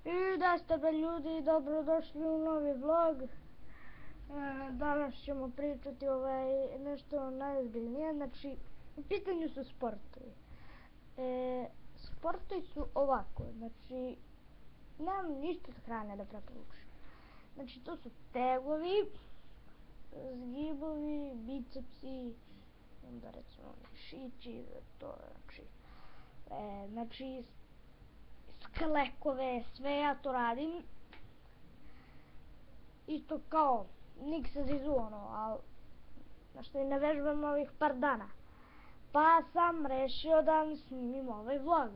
I da ste bre ljudi, dobrodošli u novi vlog. Danas ćemo pričati nešto najozbiljnije, znači u pitanju su sportovi. Sportovi su ovako, znači nemam ništa od hrane da preporučim. Znači to su tegovi, zgibovi, bicepsi, onda recimo mišići, to znači sklekove, sve ja to radim. Isto kao niksa zizu ali što i ne vežbam ovih par dana. Pa sam rešio da vam snimim ovaj vlog.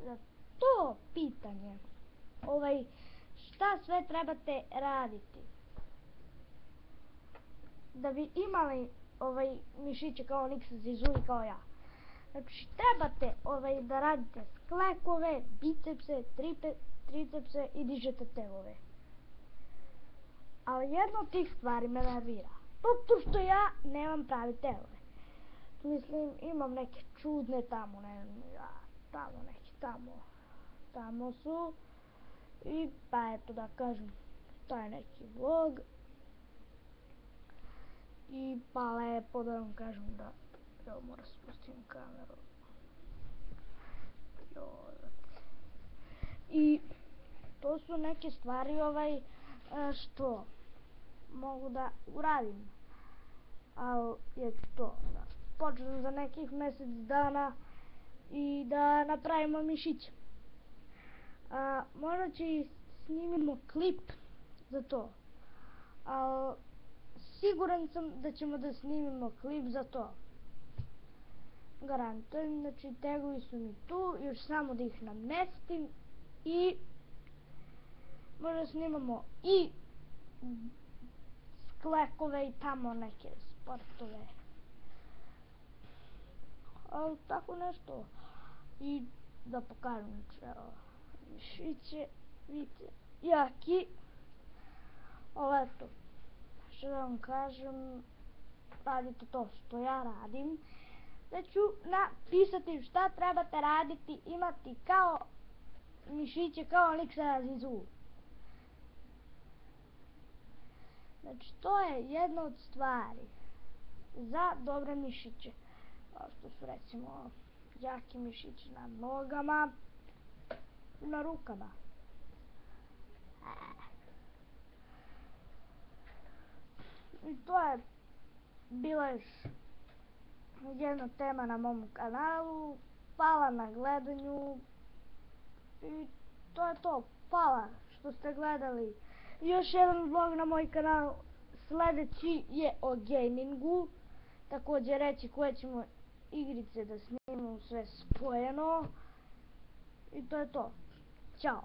Za to pitanje, šta sve trebate raditi da bi imali mišiće kao niksa zizu i kao ja. Znači trebate da radite sklekove, bicepse, tricepse i dižete tegove. Ali jedna od tih stvari me nervira, zato što ja nemam pravi tegove. Mislim, imam neke čudne tamo, ne znam, tamo su. I pa eto da kažem, taj neki vlog. I pa lepo da vam kažem da, evo moram spustim kameru. I to su neke stvari što mogu da uradim, ali je to da počnem za nekih mjesec dana i da napravimo mišiće. Možda će i snimimo klip za to, ali siguran sam da ćemo da snimimo klip za to. Garantujem, znači tegovi su mi tu, još samo da ih namestim i možda snimamo i sklekove i tamo neke sportove. Ali tako nešto. I da pokažem, znači evo, mišiće, vidite, jaki. Eto, što da vam kažem, radite to što ja radim. Da ću napisati šta trebate raditi, imati kao mišiće kao niksa zizu. Znači to je jedna od stvari za dobre mišiće, kao što su recimo jaki mišići na nogama i na rukama. I to je bila još jedna tema na mom kanalu. Hvala na gledanju i to je to. Hvala što ste gledali još jedan vlog na moj kanal. Sljedeći je o gamingu, također reći koje ćemo igrice da snimimo sve spojeno. I to je to. Ćao.